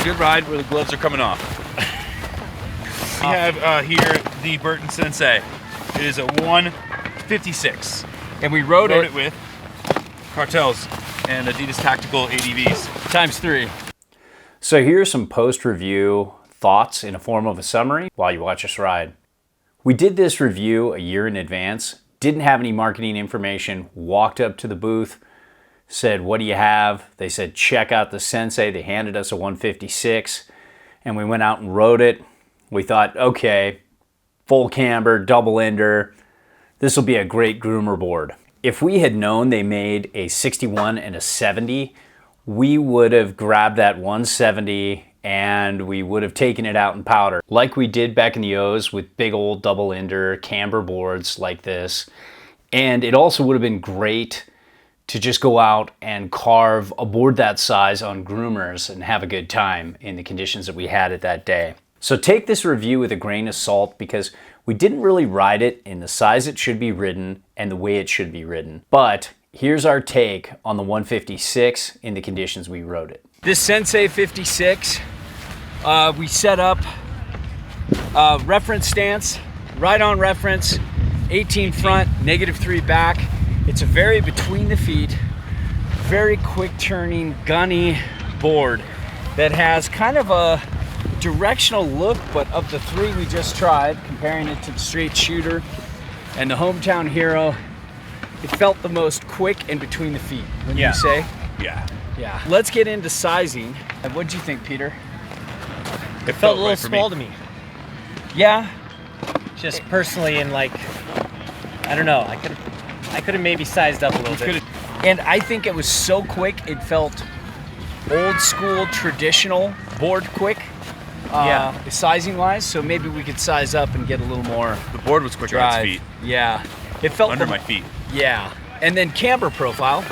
a good ride where the gloves are coming off. We have here the Burton Sensei. It is a 156. And we rode it with Cartels and Adidas Tactical ADVs. ×3. So here's some post-review thoughts in the form of a summary while you watch us ride. We did this review a year in advance, didn't have any marketing information, walked up to the booth, said, what do you have? They said, check out the Sensei. They handed us a 156 and we went out and rode it. We thought, okay, full camber, double ender. This will be a great groomer board. If we had known they made a 61 and a 70, we would have grabbed that 170 and we would have taken it out in powder like we did back in the O's with big old double ender camber boards like this. And it also would have been great to just go out and carve a board that size on groomers and have a good time in the conditions that we had it that day. So take this review with a grain of salt because we didn't really ride it in the size it should be ridden and the way it should be ridden. But here's our take on the 156 in the conditions we rode it. This Sensei 56, we set up reference stance, right on reference, 18 front, -3 back. It's a very between the feet, very quick turning, gunny board that has kind of a directional look, but of the three we just tried, comparing it to the straight shooter and the hometown hero, it felt the most quick and between the feet, wouldn't you say? Yeah. Yeah. Let's get into sizing. What'd you think, Peter? It felt a little small to me. Yeah. Just personally, and like, I don't know, I could have maybe sized up a little bit. And I think it was so quick, it felt old school, traditional board quick. Sizing wise, so maybe we could size up and get a little more. The board was quicker on its feet. Yeah. It felt under my feet. Yeah. And then camber profile.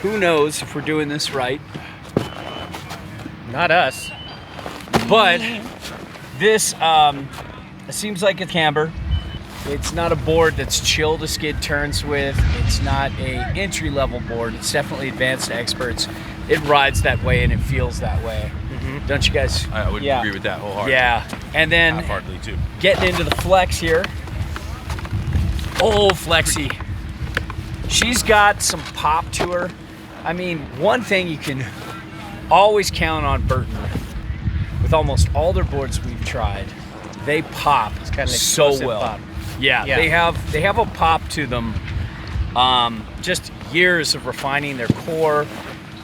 Who knows if we're doing this right? Not us. But this seems like a camber. It's not a board that's chill to skid turns with. It's not a entry-level board. It's definitely advanced to experts. It rides that way and it feels that way. Mm-hmm. Don't you guys? I would agree with that wholeheartedly. Yeah. And then half-heartedly too. Getting into the flex here. Oh, Flexi. She's got some pop to her. I mean, one thing you can always count on Burton, with almost all their boards we've tried, they pop so well. Pop. Yeah, they have a pop to them. Just years of refining their core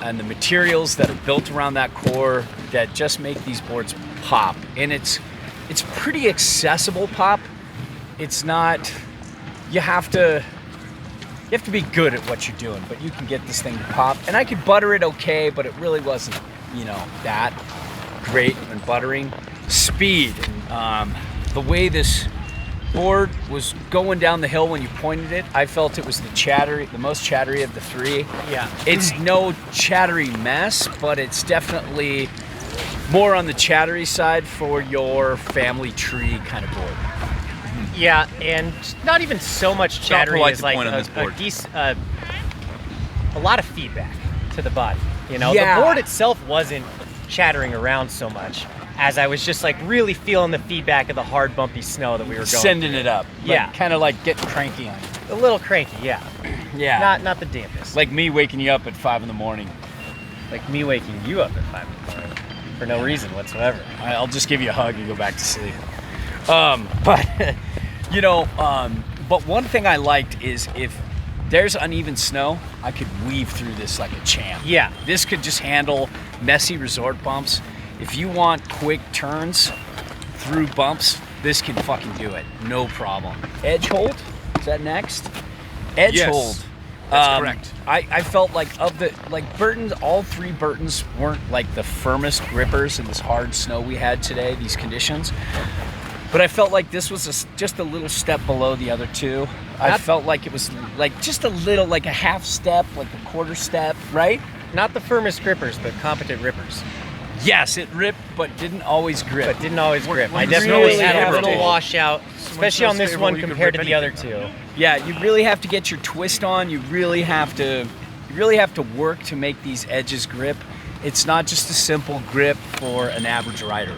and the materials that are built around that core that just make these boards pop. And it's pretty accessible pop. It's not, you have to be good at what you're doing, but you can get this thing to pop. And I could butter it okay, but it really wasn't, that great when buttering. Speed, the way this board was going down the hill when you pointed it, I felt it was the most chattery of the three. Yeah. It's no chattery mess, but it's definitely more on the chattery side for your family tree kind of board. Yeah, and not even so much chattery as like a lot of feedback to the body. The board itself wasn't chattering around so much as I was just like really feeling the feedback of the hard bumpy snow that we were going sending through. It up. Yeah. Kind of like getting cranky on it. A little cranky, yeah. Yeah. Not the dampest. Like me waking you up at 5 in the morning. Like me waking you up at 5 in the morning for no reason whatsoever. I'll just give you a hug and go back to sleep. But one thing I liked is if there's uneven snow, I could weave through this like a champ. Yeah. This could just handle messy resort bumps. If you want quick turns through bumps, this can fucking do it. No problem. Edge hold, is that next? Edge hold. That's correct. I felt like Burton's, all three Burtons weren't like the firmest grippers in this hard snow we had today, these conditions. But I felt like this was just a little step below the other two. I felt like it was like just a little, like a half step, like a quarter step, right? Not the firmest grippers, but competent rippers. Yes, it ripped, but didn't always grip. I definitely had a little washout, especially on this one compared to the other two. Yeah, you really have to get your twist on. You really have to work to make these edges grip. It's not just a simple grip for an average rider.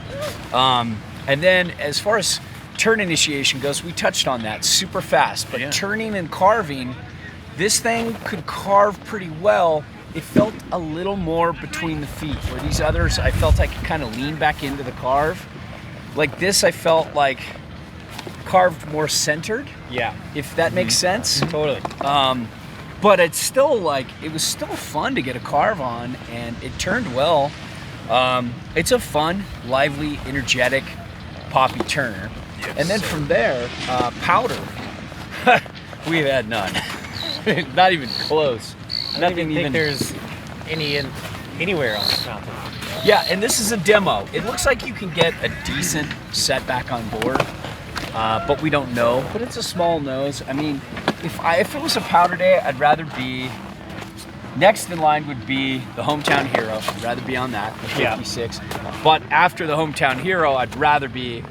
And then as far as turn initiation goes, we touched on that, super fast. But turning and carving, this thing could carve pretty well. It felt a little more between the feet, where these others, I felt I could kind of lean back into the carve. Like this, I felt like carved more centered. Yeah. If that makes sense. Totally. But it's still like, it was still fun to get a carve on, and it turned well. It's a fun, lively, energetic, poppy turner. Yes, and then from there, powder. We've had none. Not even close. I don't even think there's any anywhere on the mountain. Yeah, and this is a demo. It looks like you can get a decent setback on board, but we don't know. But it's a small nose. I mean, if it was a powder day, I'd rather be, next in line would be the Hometown Hero. I'd rather be on that, the 56. Yeah. But after the Hometown Hero, I'd rather be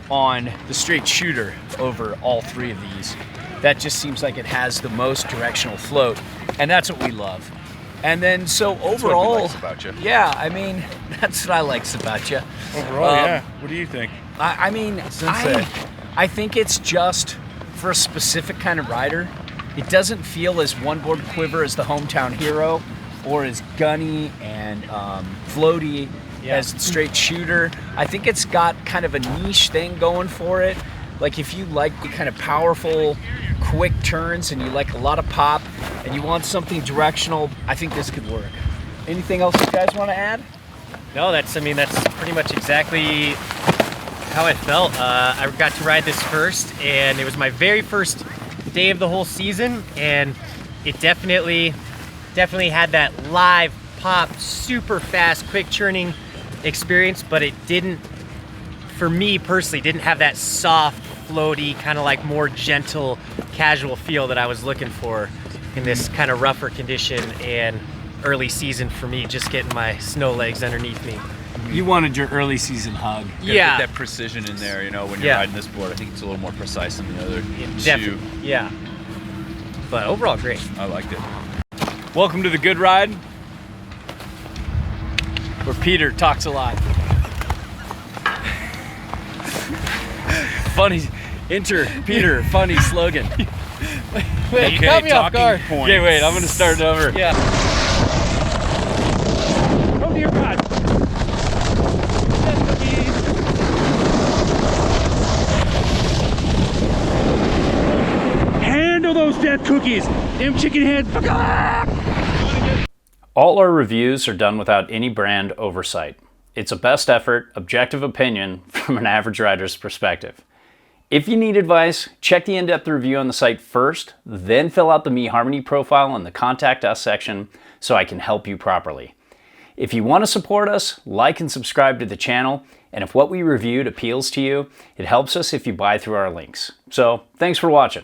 on the Straight Shooter over all three of these. That just seems like it has the most directional float, and that's what we love. And then so overall, that's what we likes about you. Yeah, I mean, that's what I likes about you. Overall, yeah. What do you think? I mean, I think it's just for a specific kind of rider. It doesn't feel as one board quiver as the Hometown Hero, or as gunny and floaty as the Straight Shooter. I think it's got kind of a niche thing going for it. Like if you like the kind of powerful, quick turns and you like a lot of pop and you want something directional, I think this could work. Anything else you guys want to add? No, that's pretty much exactly how I felt. I got to ride this first, and it was my very first day of the whole season, and it definitely had that live pop, super fast, quick churning experience, but it didn't, for me personally, didn't have that soft, floaty, kind of like more gentle, casual feel that I was looking for in this kind of rougher condition and early season for me, just getting my snow legs underneath me. You wanted your early season hug. Get that precision in there, you know, when you're riding this board. I think it's a little more precise than the other two. Yeah. But overall, great. I liked it. Welcome to the Good Ride, where Peter talks a lot. Funny, enter Peter, funny slogan. Wait, you caught me off guard. Okay, wait, I'm gonna start it over. Yeah. Oh dear God. Handle those death cookies, them chicken heads. All our reviews are done without any brand oversight. It's a best effort, objective opinion from an average rider's perspective. If you need advice, check the in-depth review on the site first, then fill out the Me Harmony profile in the Contact Us section so I can help you properly. If you want to support us, like and subscribe to the channel, and if what we reviewed appeals to you, it helps us if you buy through our links. So, thanks for watching.